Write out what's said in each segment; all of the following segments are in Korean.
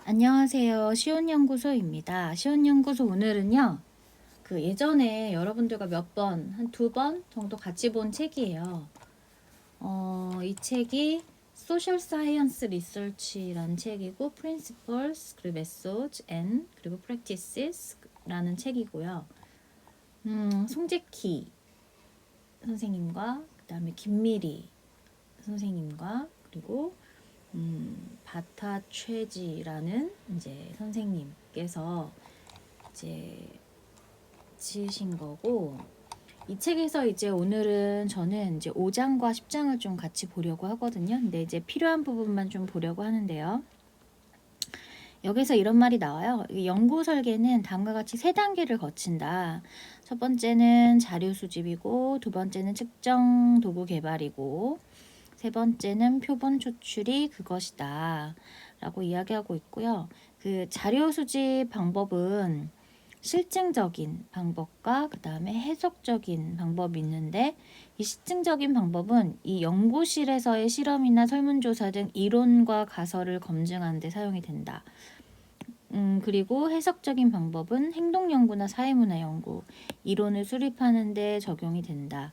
안녕하세요. 시온연구소입니다. 시온연구소 오늘은요, 예전에 여러분들과 몇 번, 한 두 번 정도 같이 본 책이에요. 이 책이 Social Science Research라는 책이고, Principles, 그리고 Methods, and 그리고 Practices라는 책이고요. 송재키 선생님과 그 다음에 김미리 선생님과 그리고 바타최지라는 이제 선생님께서 이제 지으신 거고, 이 책에서 이제 오늘은 저는 이제 5장과 10장을 좀 같이 보려고 하거든요. 근데 이제 필요한 부분만 좀 보려고 하는데요. 여기서 이런 말이 나와요. 연구 설계는 다음과 같이 세 단계를 거친다. 첫 번째는 자료 수집이고, 두 번째는 측정 도구 개발이고, 세 번째는 표본 초출이 그것이다 라고 이야기하고 있고요. 그 자료 수집 방법은 실증적인 방법과 그 다음에 해석적인 방법이 있는데, 이 실증적인 방법은 이 연구실에서의 실험이나 설문조사 등 이론과 가설을 검증하는 데 사용이 된다. 그리고 해석적인 방법은 행동연구나 사회문화 연구, 이론을 수립하는 데 적용이 된다.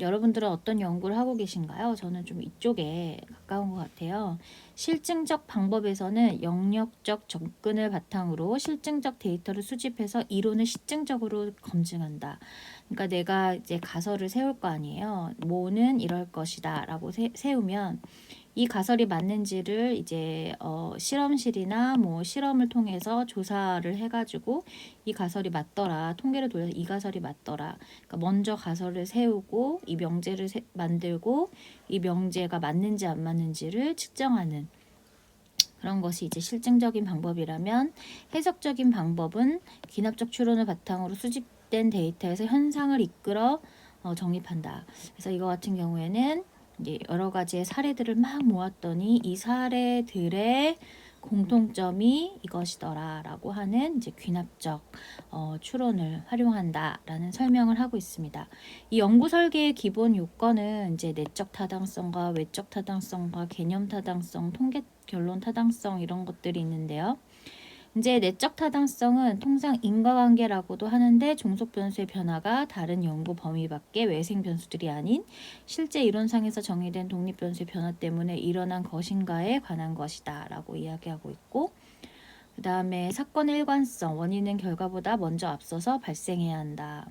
여러분들은 어떤 연구를 하고 계신가요? 저는 좀 이쪽에 가까운 것 같아요. 실증적 방법에서는 영역적 접근을 바탕으로 실증적 데이터를 수집해서 이론을 실증적으로 검증한다. 그러니까 내가 이제 가설을 세울 거 아니에요. 뭐는 이럴 것이다 라고 세우면 이 가설이 맞는지를 이제 실험실이나 뭐 실험을 통해서 조사를 해가지고 이 가설이 맞더라, 통계를 돌려서 이 가설이 맞더라. 그러니까 먼저 가설을 세우고 이 명제를 만들고 이 명제가 맞는지 안 맞는지를 측정하는 그런 것이 이제 실증적인 방법이라면, 해석적인 방법은 귀납적 추론을 바탕으로 수집된 데이터에서 현상을 이끌어 정립한다. 그래서 이거 같은 경우에는 이제 여러 가지의 사례들을 막 모았더니 이 사례들의 공통점이 이것이더라라고 하는 이제 귀납적 추론을 활용한다라는 설명을 하고 있습니다. 이 연구 설계의 기본 요건은 이제 내적 타당성과 외적 타당성과 개념 타당성, 통계 결론 타당성 이런 것들이 있는데요. 이제 내적 타당성은 통상 인과관계라고도 하는데, 종속 변수의 변화가 다른 연구 범위 밖의 외생 변수들이 아닌 실제 이론상에서 정의된 독립 변수의 변화 때문에 일어난 것인가에 관한 것이다 라고 이야기하고 있고, 그 다음에 사건의 일관성, 원인은 결과보다 먼저 앞서서 발생해야 한다.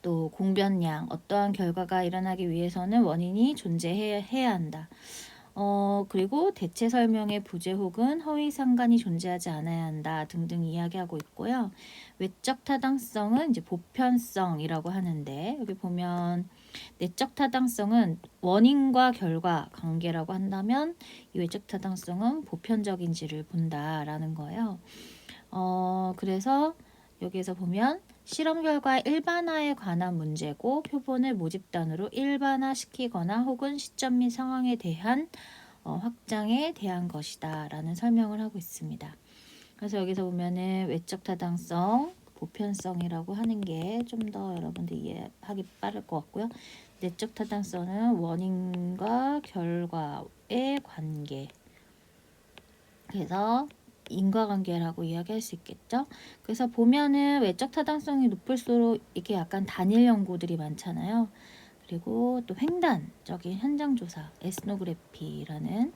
또 공변량, 어떠한 결과가 일어나기 위해서는 원인이 존재해야 한다. 그리고 대체 설명의 부재 혹은 허위 상관이 존재하지 않아야 한다 등등 이야기하고 있고요. 외적 타당성은 이제 보편성이라고 하는데, 여기 보면 내적 타당성은 원인과 결과 관계라고 한다면, 이 외적 타당성은 보편적인지를 본다라는 거예요. 그래서 여기에서 보면 실험 결과의 일반화에 관한 문제고, 표본을 모집단으로 일반화시키거나 혹은 시점 및 상황에 대한 확장에 대한 것이다 라는 설명을 하고 있습니다. 그래서 여기서 보면은 외적 타당성, 보편성이라고 하는 게 좀 더 여러분들 이해하기 빠를 것 같고요. 내적 타당성은 원인과 결과의 관계, 그래서 인과관계라고 이야기할 수 있겠죠. 그래서 보면은 외적 타당성이 높을수록 이게 약간 단일 연구들이 많잖아요. 그리고 또 횡단적인 현장 조사, 에스노그래피라는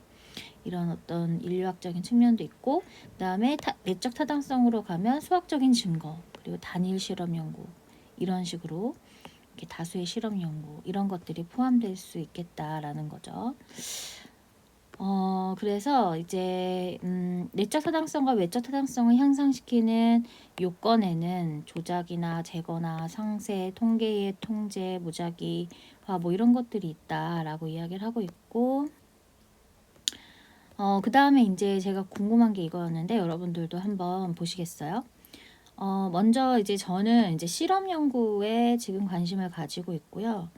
이런 어떤 인류학적인 측면도 있고, 그다음에 내적 타당성으로 가면 수학적인 증거, 그리고 단일 실험 연구, 이런 식으로 이렇게 다수의 실험 연구 이런 것들이 포함될 수 있겠다라는 거죠. 그래서 이제 내적 타당성과 외적 타당성을 향상시키는 요건에는 조작이나 제거나 상세, 통계의 통제, 무작위화 뭐 이런 것들이 있다라고 이야기를 하고 있고, 그 다음에 이제 제가 궁금한 게 이거였는데 여러분들도 한번 보시겠어요? 먼저 이제 저는 이제 실험 연구에 지금 관심을 가지고 있고요.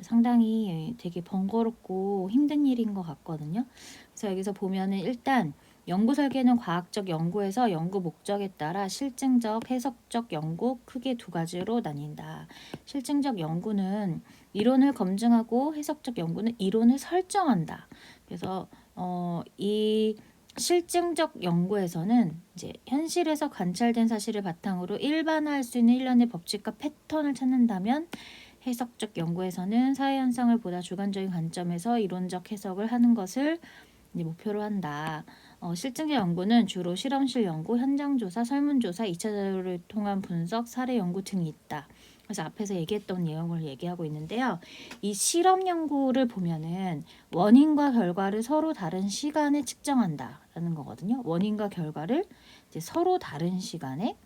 상당히 되게 번거롭고 힘든 일인 것 같거든요. 그래서 여기서 보면은 일단 연구 설계는 과학적 연구에서 연구 목적에 따라 실증적, 해석적 연구 크게 두 가지로 나뉜다. 실증적 연구는 이론을 검증하고, 해석적 연구는 이론을 설정한다. 그래서 이 실증적 연구에서는 이제 현실에서 관찰된 사실을 바탕으로 일반화할 수 있는 일련의 법칙과 패턴을 찾는다면, 해석적 연구에서는 사회 현상을 보다 주관적인 관점에서 이론적 해석을 하는 것을 이제 목표로 한다. 실증적 연구는 주로 실험실 연구, 현장 조사, 설문조사, 2차 자료를 통한 분석, 사례 연구 등이 있다. 그래서 앞에서 얘기했던 내용을 얘기하고 있는데요. 이 실험 연구를 보면은 원인과 결과를 서로 다른 시간에 측정한다라는 거거든요. 원인과 결과를 이제 서로 다른 시간에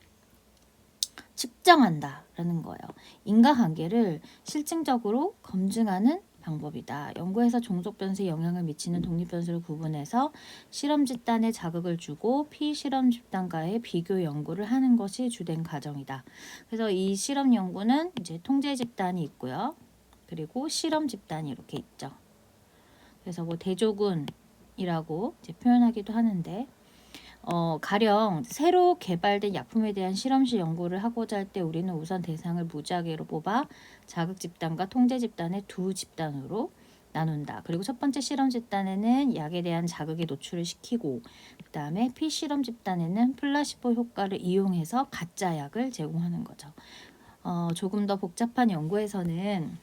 측정한다라는 거예요. 인과관계를 실증적으로 검증하는 방법이다. 연구에서 종속 변수에 영향을 미치는 독립 변수를 구분해서 실험 집단에 자극을 주고 피실험 집단과의 비교 연구를 하는 것이 주된 과정이다. 그래서 이 실험 연구는 이제 통제 집단이 있고요. 그리고 실험 집단이 이렇게 있죠. 그래서 뭐 대조군이라고 이제 표현하기도 하는데, 가령 새로 개발된 약품에 대한 실험실 연구를 하고자 할 때 우리는 우선 대상을 무작위로 뽑아 자극 집단과 통제 집단의 두 집단으로 나눈다. 그리고 첫 번째 실험 집단에는 약에 대한 자극에 노출을 시키고, 그 다음에 피실험 집단에는 플라시보 효과를 이용해서 가짜 약을 제공하는 거죠. 조금 더 복잡한 연구에서는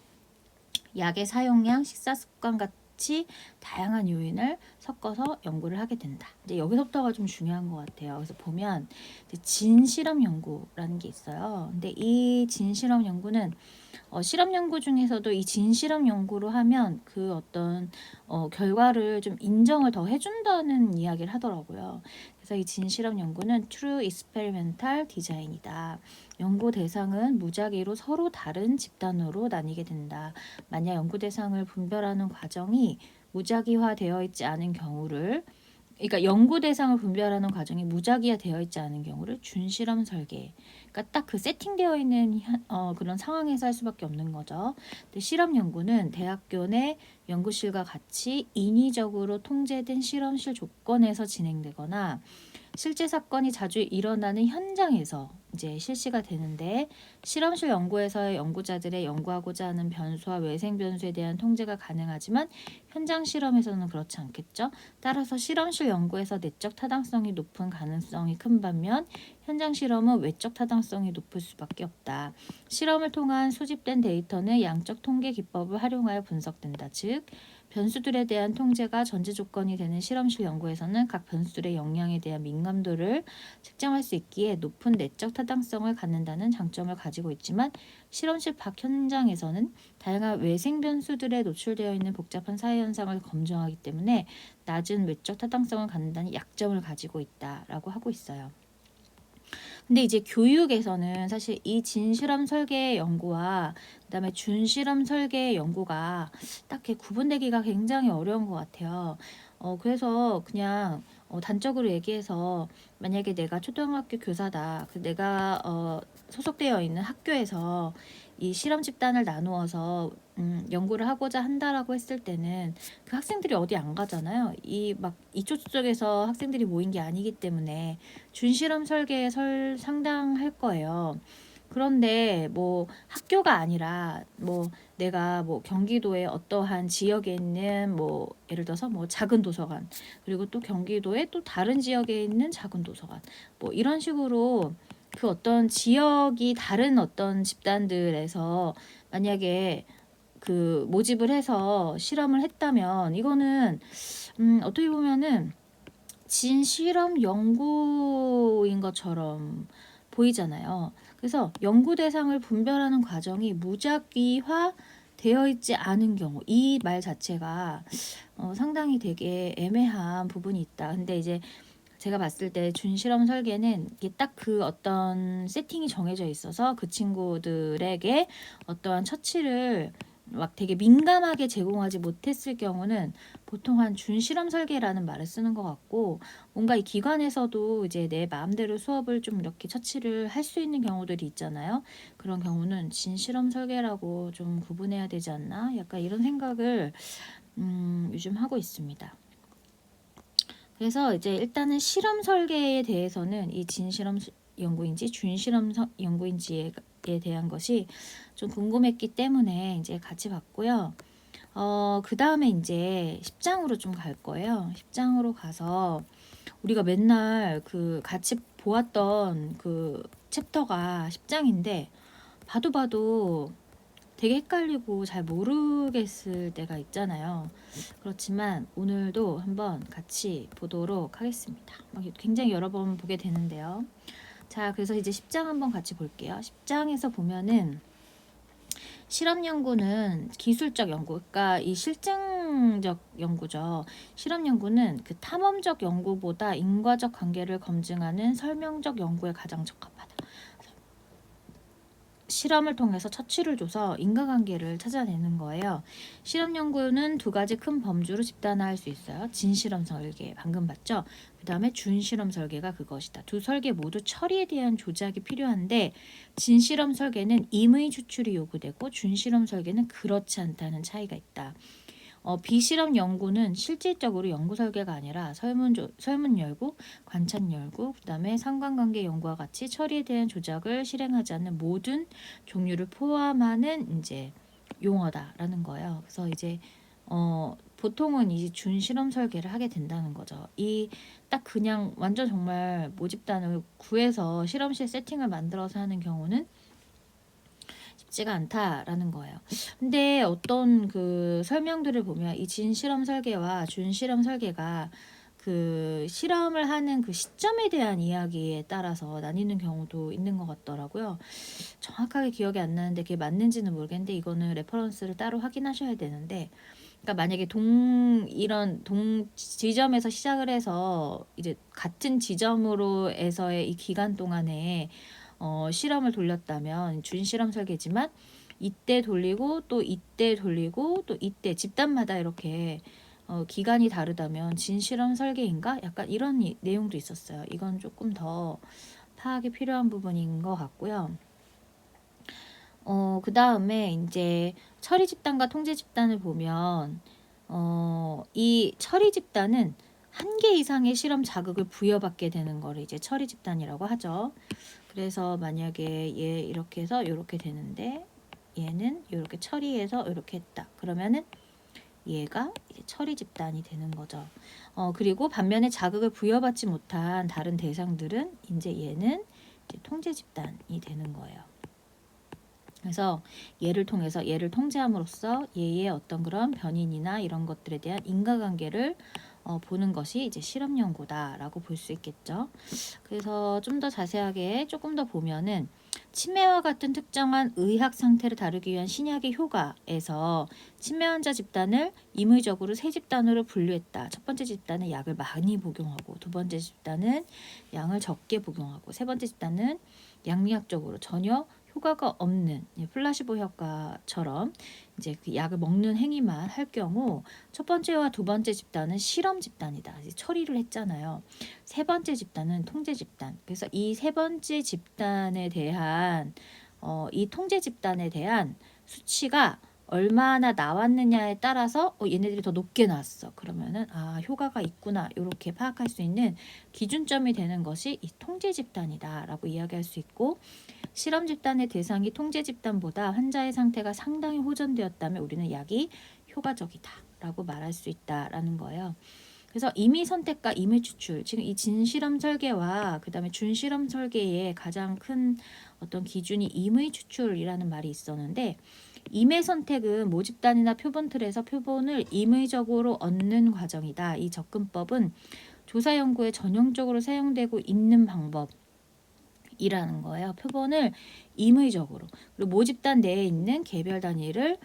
약의 사용량, 식사 습관 같이 다양한 요인을 섞어서 연구를 하게 된다. 이제 여기서부터가 좀 중요한 것 같아요. 그래서 보면 진실험 연구라는 게 있어요. 근데 이 진실험 연구는 실험 연구 중에서도 이 진실험 연구로 하면 그 어떤 결과를 좀 인정을 더 해준다는 이야기를 하더라고요. 그래서 이 진실험 연구는 True Experimental Design이다. 연구 대상은 무작위로 서로 다른 집단으로 나뉘게 된다. 만약 연구 대상을 분별하는 과정이 무작위화되어 있지 않은 경우를, 그러니까 연구 대상을 분별하는 과정이 무작위화되어 있지 않은 경우를 준실험 설계, 그러니까 딱 그 세팅되어 있는 그런 상황에서 할 수밖에 없는 거죠. 근데 실험 연구는 대학교 내 연구실과 같이 인위적으로 통제된 실험실 조건에서 진행되거나 실제 사건이 자주 일어나는 현장에서 이제 실시가 되는데, 실험실 연구에서의 연구자들의 연구하고자 하는 변수와 외생 변수에 대한 통제가 가능하지만 현장 실험에서는 그렇지 않겠죠. 따라서 실험실 연구에서 내적 타당성이 높은 가능성이 큰 반면 현장 실험은 외적 타당성이 높을 수밖에 없다. 실험을 통한 수집된 데이터는 양적 통계 기법을 활용하여 분석된다. 즉 변수들에 대한 통제가 전제 조건이 되는 실험실 연구에서는 각 변수들의 영향에 대한 민감도를 측정할 수 있기에 높은 내적 타당성을 갖는다는 장점을 가지고 있지만, 실험실 밖 현장에서는 다양한 외생 변수들에 노출되어 있는 복잡한 사회 현상을 검증하기 때문에 낮은 외적 타당성을 갖는다는 약점을 가지고 있다라고 하고 있어요. 근데 이제 교육에서는 사실 이 진실험 설계 연구와 그다음에 준실험 설계 연구가 딱 이렇게 구분되기가 굉장히 어려운 것 같아요. 그래서 그냥 단적으로 얘기해서, 만약에 내가 초등학교 교사다. 내가 소속되어 있는 학교에서 이 실험 집단을 나누어서 연구를 하고자 한다라고 했을 때는 그 학생들이 어디 안 가잖아요. 이 막 이쪽저쪽에서 학생들이 모인 게 아니기 때문에 준실험 설계에 상당할 거예요. 그런데 뭐 학교가 아니라 뭐 내가 뭐 경기도의 어떠한 지역에 있는 뭐 예를 들어서 뭐 작은 도서관, 그리고 또 경기도의 또 다른 지역에 있는 작은 도서관, 뭐 이런 식으로 그 어떤 지역이 다른 어떤 집단들에서 만약에 그 모집을 해서 실험을 했다면, 이거는 어떻게 보면은 진실험 연구인 것처럼 보이잖아요. 그래서 연구 대상을 분별하는 과정이 무작위화 되어 있지 않은 경우, 이 말 자체가 상당히 되게 애매한 부분이 있다. 근데 이제 제가 봤을 때 준실험 설계는 이게 딱 그 어떤 세팅이 정해져 있어서 그 친구들에게 어떠한 처치를 막 되게 민감하게 제공하지 못했을 경우는 보통 한 준실험 설계라는 말을 쓰는 것 같고, 뭔가 이 기관에서도 이제 내 마음대로 수업을 좀 이렇게 처치를 할 수 있는 경우들이 있잖아요. 그런 경우는 진실험 설계라고 좀 구분해야 되지 않나? 약간 이런 생각을 요즘 하고 있습니다. 그래서 이제 일단은 실험 설계에 대해서는 이 진실험 연구인지 준실험 연구인지에 대한 것이 좀 궁금했기 때문에 이제 같이 봤고요. 그 다음에 이제 10장으로 좀 갈 거예요. 10장으로 가서 우리가 맨날 그 같이 보았던 그 챕터가 10장인데 봐도 봐도 되게 헷갈리고 잘 모르겠을 때가 있잖아요. 그렇지만 오늘도 한번 같이 보도록 하겠습니다. 굉장히 여러 번 보게 되는데요. 자, 그래서 이제 10장 한번 같이 볼게요. 10장에서 보면은 실험 연구는 기술적 연구, 그러니까 이 실증적 연구죠. 실험 연구는 그 탐험적 연구보다 인과적 관계를 검증하는 설명적 연구에 가장 적합하다. 실험을 통해서 처치를 줘서 인과관계를 찾아내는 거예요. 실험 연구는 두 가지 큰 범주로 집단화할 수 있어요. 진실험 설계, 방금 봤죠? 그 다음에 준실험 설계가 그것이다. 두 설계 모두 처리에 대한 조작이 필요한데 진실험 설계는 임의 추출이 요구되고 준실험 설계는 그렇지 않다는 차이가 있다. 비실험 연구는 실질적으로 연구 설계가 아니라 설문 열고, 관찰 열고, 그 다음에 상관관계 연구와 같이 처리에 대한 조작을 실행하지 않는 모든 종류를 포함하는 이제 용어다라는 거예요. 그래서 이제 보통은 이제 준실험 설계를 하게 된다는 거죠. 이 딱 그냥 완전 정말 모집단을 구해서 실험실 세팅을 만들어서 하는 경우는 쉽지가 않다라는 거예요. 근데 어떤 그 설명들을 보면 이 진실험 설계와 준실험 설계가 그 실험을 하는 그 시점에 대한 이야기에 따라서 나뉘는 경우도 있는 것 같더라고요. 정확하게 기억이 안 나는데 그게 맞는지는 모르겠는데 이거는 레퍼런스를 따로 확인하셔야 되는데, 그러니까 만약에 이런 지점에서 시작을 해서 이제 같은 지점으로에서의 이 기간 동안에 실험을 돌렸다면 준실험 설계지만 이때 돌리고 또 이때 돌리고 또 이때 집단마다 이렇게 기간이 다르다면 진실험 설계인가? 약간 이런 내용도 있었어요. 이건 조금 더 파악이 필요한 부분인 것 같고요. 그 다음에 이제 처리 집단과 통제 집단을 보면 이 처리 집단은 한 개 이상의 실험 자극을 부여받게 되는 거를 이제 처리 집단이라고 하죠. 그래서 만약에 얘 이렇게 해서 이렇게 되는데 얘는 이렇게 처리해서 이렇게 했다. 그러면은 얘가 이제 처리 집단이 되는 거죠. 그리고 반면에 자극을 부여받지 못한 다른 대상들은 이제 얘는 이제 통제 집단이 되는 거예요. 그래서 얘를 통해서 얘를 통제함으로써 얘의 어떤 그런 변인이나 이런 것들에 대한 인과관계를 보는 것이 이제 실험 연구다라고 볼 수 있겠죠. 그래서 좀 더 자세하게 조금 더 보면은 치매와 같은 특정한 의학 상태를 다루기 위한 신약의 효과에서 치매 환자 집단을 임의적으로 세 집단으로 분류했다. 첫 번째 집단은 약을 많이 복용하고, 두 번째 집단은 양을 적게 복용하고, 세 번째 집단은 양리학적으로 전혀 효과가 없는 플라시보 효과처럼 이제 그 약을 먹는 행위만 할 경우 첫 번째와 두 번째 집단은 실험 집단이다. 처리를 했잖아요. 세 번째 집단은 통제 집단. 그래서 이 세 번째 집단에 대한 이 통제 집단에 대한 수치가 얼마나 나왔느냐에 따라서 얘네들이 더 높게 나왔어. 그러면은 효과가 있구나. 이렇게 파악할 수 있는 기준점이 되는 것이 이 통제 집단이다라고 이야기할 수 있고, 실험 집단의 대상이 통제 집단보다 환자의 상태가 상당히 호전되었다면 우리는 약이 효과적이다라고 말할 수 있다라는 거예요. 그래서 임의 선택과 임의 추출, 지금 이 진실험 설계와 그 다음에 준실험 설계의 가장 큰 어떤 기준이 임의 추출이라는 말이 있었는데, 임의 선택은 모집단이나 표본 틀에서 표본을 임의적으로 얻는 과정이다. 이 접근법은 조사 연구에 전형적으로 사용되고 있는 방법이라는 거예요. 표본을 임의적으로, 그리고 모집단 내에 있는 개별 단위를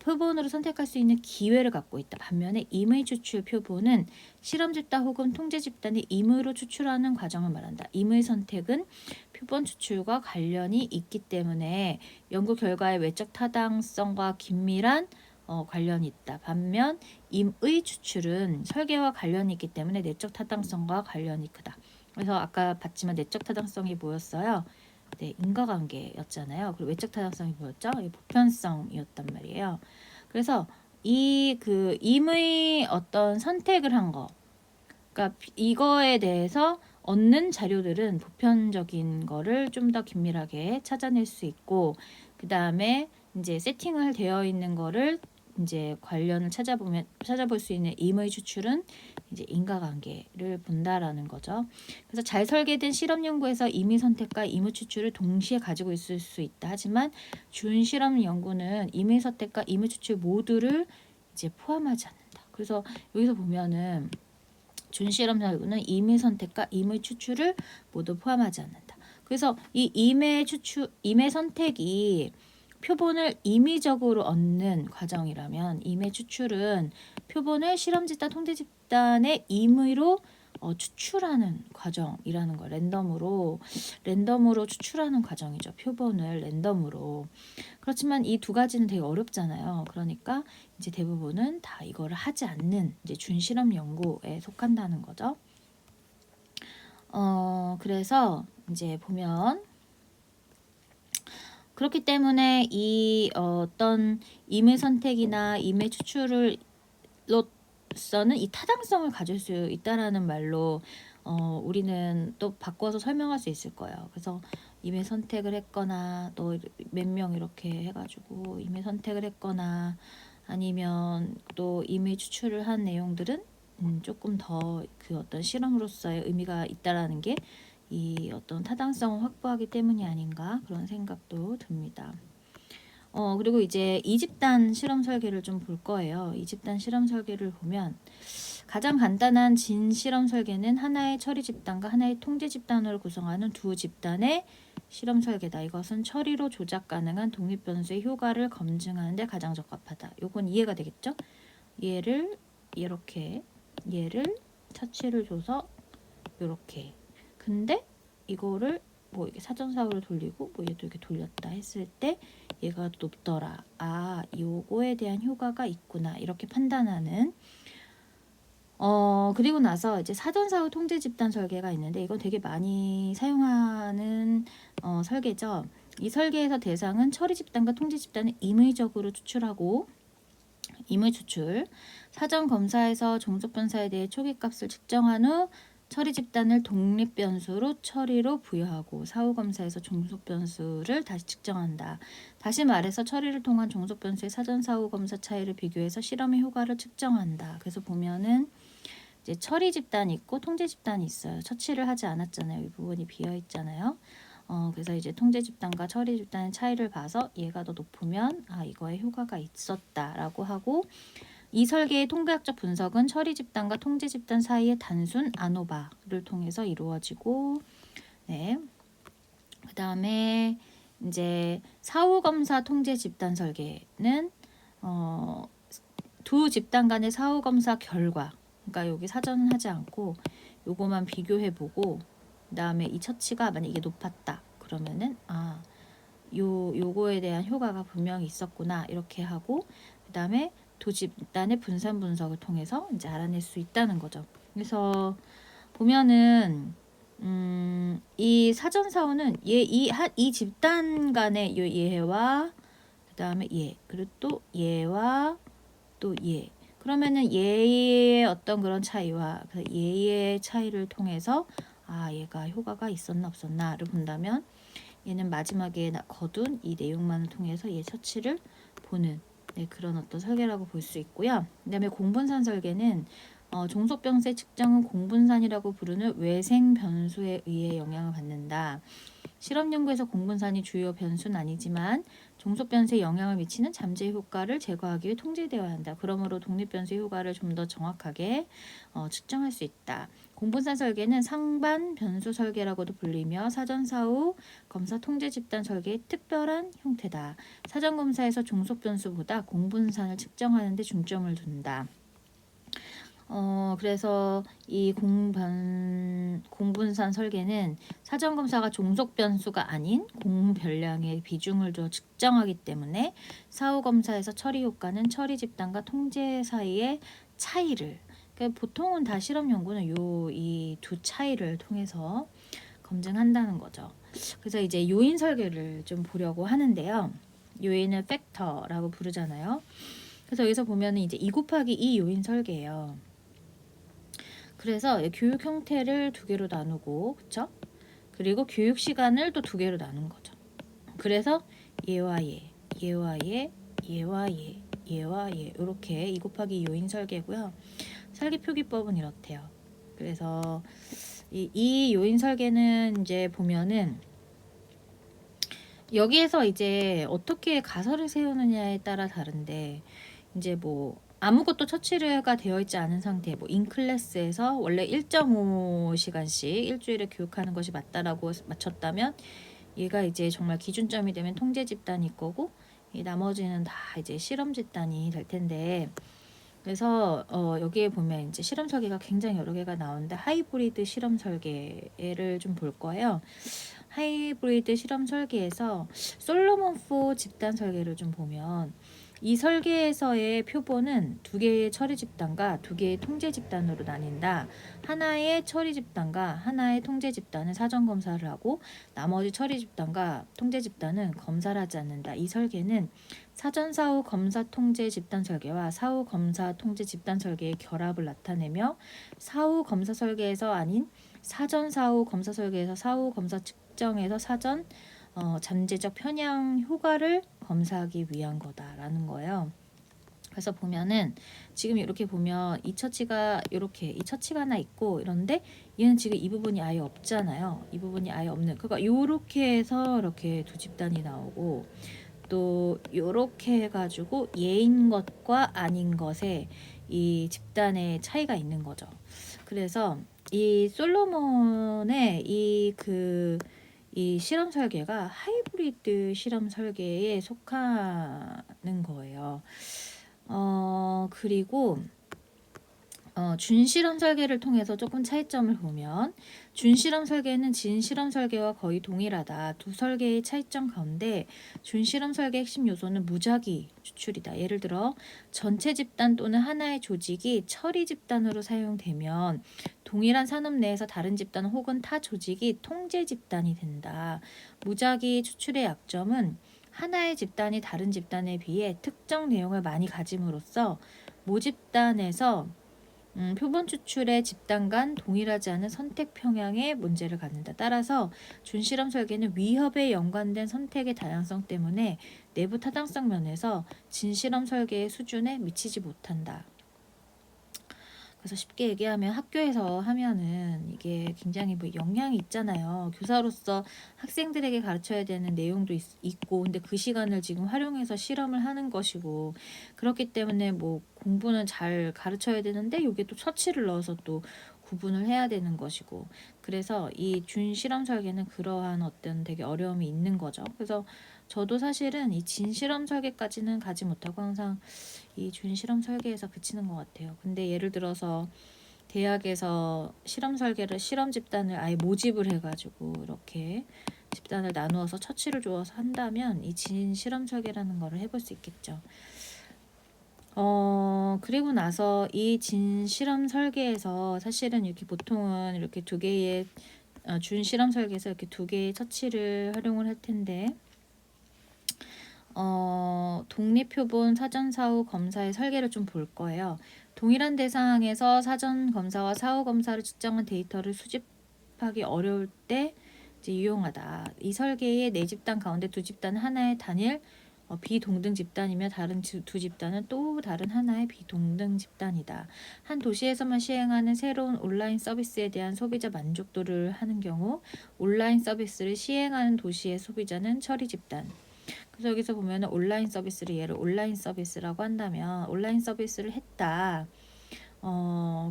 표본으로 선택할 수 있는 기회를 갖고 있다. 반면에 임의 추출 표본은 실험 집단 혹은 통제 집단이 임의로 추출하는 과정을 말한다. 임의 선택은 표본 추출과 관련이 있기 때문에 연구 결과의 외적 타당성과 긴밀한 관련이 있다. 반면 임의 추출은 설계와 관련이 있기 때문에 내적 타당성과 관련이 크다. 그래서 아까 봤지만 내적 타당성이 뭐였어요? 네, 인과관계였잖아요. 그리고 외적 타당성이 뭐였죠? 보편성이었단 말이에요. 그래서 이 그 임의 어떤 선택을 한 거, 그러니까 이거에 대해서 얻는 자료들은 보편적인 거를 좀 더 긴밀하게 찾아낼 수 있고, 그 다음에 이제 세팅을 되어 있는 거를 이제 관련을 찾아볼 수 있는 임의 추출은 이제 인과관계를 본다라는 거죠. 그래서 잘 설계된 실험 연구에서 임의 선택과 임의 추출을 동시에 가지고 있을 수 있다. 하지만 준 실험 연구는 임의 선택과 임의 추출 모두를 이제 포함하지 않는다. 그래서 여기서 보면은 준 실험 연구는 임의 선택과 임의 추출을 모두 포함하지 않는다. 그래서 이 임의 선택이 표본을 임의적으로 얻는 과정이라면 임의 추출은 표본을 실험 집단, 통제 집단의 임의로 추출하는 과정이라는 거. 랜덤으로 추출하는 과정이죠. 표본을 랜덤으로. 그렇지만 이 두 가지는 되게 어렵잖아요. 그러니까 이제 대부분은 다 이거를 하지 않는 이제 준실험 연구에 속한다는 거죠. 그래서 이제 보면 그렇기 때문에 이 어떤 임의 선택이나 임의 추출로서는 이 타당성을 가질 수 있다라는 말로 우리는 또 바꿔서 설명할 수 있을 거예요. 그래서 임의 선택을 했거나 또 몇 명 이렇게 해가지고 임의 선택을 했거나 아니면 또 임의 추출을 한 내용들은 조금 더 그 어떤 실험으로서의 의미가 있다라는 게 이 어떤 타당성을 확보하기 때문이 아닌가 그런 생각도 듭니다. 그리고 이제 이집단 실험 설계를 좀 볼 거예요. 이집단 실험 설계를 보면 가장 간단한 진 실험 설계는 하나의 처리 집단과 하나의 통제 집단으로 구성하는 두 집단의 실험 설계다. 이것은 처리로 조작 가능한 독립 변수의 효과를 검증하는 데 가장 적합하다. 요건 이해가 되겠죠? 얘를 처치를 줘서 요렇게. 근데 이거를 뭐 이렇게 사전사고를 돌리고 뭐 얘도 이렇게 돌렸다 했을 때 얘가 높더라. 아, 요거에 대한 효과가 있구나. 이렇게 판단하는 그리고 나서 이제 사전사후 통제 집단 설계가 있는데 이건 되게 많이 사용하는 설계죠. 이 설계에서 대상은 처리 집단과 통제 집단을 임의적으로 추출하고 임의 추출, 사전 검사에서 종속 변사에 대해 초기 값을 측정한 후 처리 집단을 독립 변수로 처리로 부여하고 사후 검사에서 종속 변수를 다시 측정한다. 다시 말해서 처리를 통한 종속 변수의 사전 사후 검사 차이를 비교해서 실험의 효과를 측정한다. 그래서 보면은 이제 처리 집단이 있고 통제 집단이 있어요. 처치를 하지 않았잖아요. 이 부분이 비어 있잖아요. 그래서 이제 통제 집단과 처리 집단의 차이를 봐서 얘가 더 높으면 이거에 효과가 있었다라고 하고 이 설계의 통계학적 분석은 처리 집단과 통제 집단 사이의 단순 아노바를 통해서 이루어지고 네. 그다음에 이제 사후 검사 통제 집단 설계는 두 집단 간의 사후 검사 결과 그러니까 여기 사전은 하지 않고 요거만 비교해 보고 그다음에 이 처치가 만약에 높았다 그러면은 요거에 대한 효과가 분명히 있었구나 이렇게 하고 그다음에 두 집단의 분산 분석을 통해서 이제 알아낼 수 있다는 거죠. 그래서 보면은 이 사전 사후는 이 집단 간의 얘와 그다음에 얘 그리고 또 얘와 또 얘 그러면은 얘의 어떤 그런 차이와 얘의 차이를 통해서 얘가 효과가 있었나 없었나를 본다면 얘는 마지막에 거둔 이 내용만을 통해서 얘 처치를 보는 그런 어떤 설계라고 볼 수 있고요. 그다음에 공분산 설계는 종속 변수의 측정은 공분산이라고 부르는 외생 변수에 의해 영향을 받는다. 실험 연구에서 공분산이 주요 변수는 아니지만 종속 변수에 영향을 미치는 잠재 효과를 제거하기 위해 통제되어야 한다. 그러므로 독립 변수의 효과를 좀 더 정확하게 측정할 수 있다. 공분산 설계는 상반 변수 설계라고도 불리며 사전 사후 검사 통제 집단 설계의 특별한 형태다. 사전 검사에서 종속 변수보다 공분산을 측정하는 데 중점을 둔다. 그래서 이 공분산 설계는 사전 검사가 종속 변수가 아닌 공별량의 비중을 더 측정하기 때문에 사후 검사에서 처리 효과는 처리 집단과 통제 사이의 차이를 그러니까 보통은 다 실험 연구는 이 두 차이를 통해서 검증한다는 거죠. 그래서 이제 요인 설계를 좀 보려고 하는데요. 요인을 팩터라고 부르잖아요. 그래서 여기서 보면은 이제 2 곱하기 2 요인 설계예요. 그래서 교육 형태를 두 개로 나누고, 그쵸? 그리고 교육 시간을 또 두 개로 나눈 거죠. 그래서 얘와 얘, 얘와 얘, 얘와 얘, 얘와 얘 이렇게 2 곱하기 2인 설계고요. 설계 표기법은 이렇대요. 그래서 이 요인 설계는 이제 보면은 여기에서 이제 어떻게 가설을 세우느냐에 따라 다른데 이제 뭐 아무것도 처치가 되어 있지 않은 상태 뭐 인클래스에서 원래 1.5시간씩 일주일에 교육하는 것이 맞다라고 맞췄다면 얘가 이제 정말 기준점이 되면 통제 집단일 거고 이 나머지는 다 이제 실험 집단이 될 텐데 그래서 여기에 보면 이제 실험 설계가 굉장히 여러 개가 나오는데 하이브리드 실험 설계를 좀 볼 거예요. 하이브리드 실험 설계에서 솔로몬 4 집단 설계를 좀 보면 이 설계에서의 표본은 2개의 처리 집단과 2개의 통제 집단으로 나뉜다. 하나의 처리 집단과 하나의 통제 집단은 사전 검사를 하고 나머지 처리 집단과 통제 집단은 검사를 하지 않는다. 이 설계는 사전 사후 검사 통제 집단 설계와 사후 검사 통제 집단 설계의 결합을 나타내며 사후 검사 설계에서 아닌 사전 사후 검사 설계에서 사후 검사 측정에서 사전 잠재적 편향 효과를 검사하기 위한 거다라는 거예요. 그래서 보면은 지금 이렇게 보면 이 처치가 이렇게 이 처치가 하나 있고 이런데 얘는 지금 이 부분이 아예 없잖아요. 이 부분이 아예 없는 그러니까 요렇게 해서 이렇게 두 집단이 나오고 또 요렇게 해가지고 얘인 것과 아닌 것에 이 집단의 차이가 있는 거죠. 그래서 이 솔로몬의 이 실험 설계가 하이브리드 실험 설계에 속하는 거예요. 그리고 준실험 설계를 통해서 조금 차이점을 보면 준실험 설계는 진실험 설계와 거의 동일하다. 두 설계의 차이점 가운데 준실험 설계의 핵심 요소는 무작위 추출이다. 예를 들어 전체 집단 또는 하나의 조직이 처리 집단으로 사용되면 동일한 산업 내에서 다른 집단 혹은 타 조직이 통제 집단이 된다. 무작위 추출의 약점은 하나의 집단이 다른 집단에 비해 특정 내용을 많이 가짐으로써 모집단에서 표본 추출의 집단 간 동일하지 않은 선택 평양의 문제를 갖는다. 따라서 준실험 설계는 위협에 연관된 선택의 다양성 때문에 내부 타당성 면에서 진실험 설계의 수준에 미치지 못한다. 그래서 쉽게 얘기하면 학교에서 하면은 이게 굉장히 뭐 영향이 있잖아요. 교사로서 학생들에게 가르쳐야 되는 내용도 있고 근데 그 시간을 지금 활용해서 실험을 하는 것이고 그렇기 때문에 뭐 공부는 잘 가르쳐야 되는데 여기에 또 처치를 넣어서 또 구분을 해야 되는 것이고 그래서 이 준실험 설계는 그러한 어떤 되게 어려움이 있는 거죠. 그래서 저도 사실은 이 진실험 설계까지는 가지 못하고 항상 이 준실험 설계에서 그치는 것 같아요. 근데 예를 들어서 대학에서 실험 설계를 실험 집단을 아예 모집을 해가지고 이렇게 집단을 나누어서 처치를 주어서 한다면 이 진실험 설계라는 거를 해볼 수 있겠죠. 그리고 나서 이 진실험 설계에서 사실은 이렇게 보통은 이렇게 2개의 준실험 설계에서 이렇게 2개의 처치를 활용을 할 텐데 독립표본 사전 사후 검사의 설계를 좀 볼 거예요. 동일한 대상에서 사전 검사와 사후 검사를 측정한 데이터를 수집하기 어려울 때 이제 유용하다. 이 설계의 네 집단 가운데 두 집단은 하나의 단일 비동등 집단이며 다른 두 집단은 또 다른 하나의 비동등 집단이다. 한 도시에서만 시행하는 새로운 온라인 서비스에 대한 소비자 만족도를 하는 경우 온라인 서비스를 시행하는 도시의 소비자는 처리 집단. 그래서 여기서 보면 온라인 서비스를 얘를 온라인 서비스라고 한다면 온라인 서비스를 했다.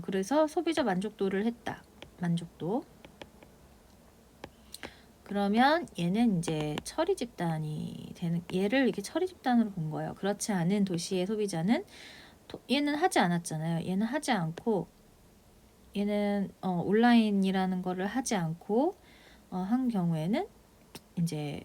그래서 소비자 만족도를 했다. 만족도. 그러면 얘는 이제 처리 집단이 되는 얘를 이렇게 처리 집단으로 본 거예요. 그렇지 않은 도시의 소비자는 얘는 하지 않았잖아요. 얘는 하지 않고 얘는 온라인이라는 거를 하지 않고 한 경우에는 이제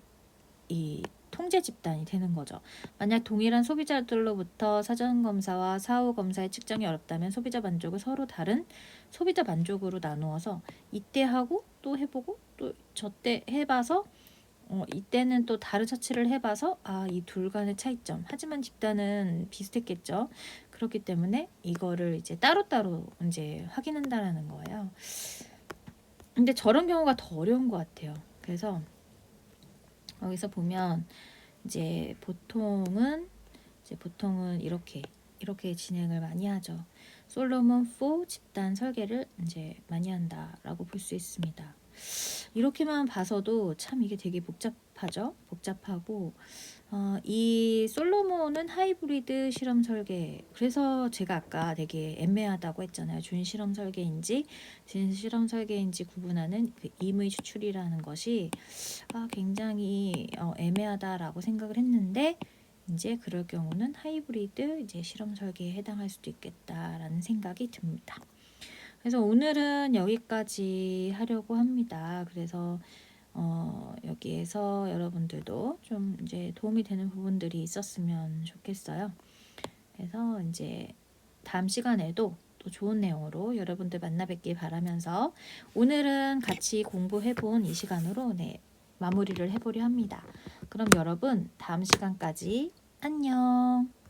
이 통제 집단이 되는 거죠. 만약 동일한 소비자들로부터 사전 검사와 사후 검사의 측정이 어렵다면 소비자 만족을 서로 다른 소비자 만족으로 나누어서 이때 하고 또 해보고 또 저때 해봐서 이때는 또 다른 처치를 해봐서 이 둘 간의 차이점. 하지만 집단은 비슷했겠죠. 그렇기 때문에 이거를 이제 따로따로 이제 확인한다라는 거예요. 근데 저런 경우가 더 어려운 것 같아요. 그래서 여기서 보면 이제 보통은 이제 보통은 이렇게 진행을 많이 하죠. 솔로몬 4 집단 설계를 이제 많이 한다라고 볼 수 있습니다. 이렇게만 봐서도 참 이게 되게 복잡하죠. 복잡하고 이 솔로몬은 하이브리드 실험 설계. 그래서 제가 아까 되게 애매하다고 했잖아요. 준 실험 설계인지 진 실험 설계인지 구분하는 그 임의 추출이라는 것이 굉장히 애매하다라고 생각을 했는데 이제 그럴 경우는 하이브리드 이제 실험 설계에 해당할 수도 있겠다라는 생각이 듭니다. 그래서 오늘은 여기까지 하려고 합니다. 그래서 여기에서 여러분들도 좀 이제 도움이 되는 부분들이 있었으면 좋겠어요. 그래서 이제 다음 시간에도 또 좋은 내용으로 여러분들 만나 뵙길 바라면서 오늘은 같이 공부해본 이 시간으로 마무리를 해보려 합니다. 그럼 여러분 다음 시간까지 안녕.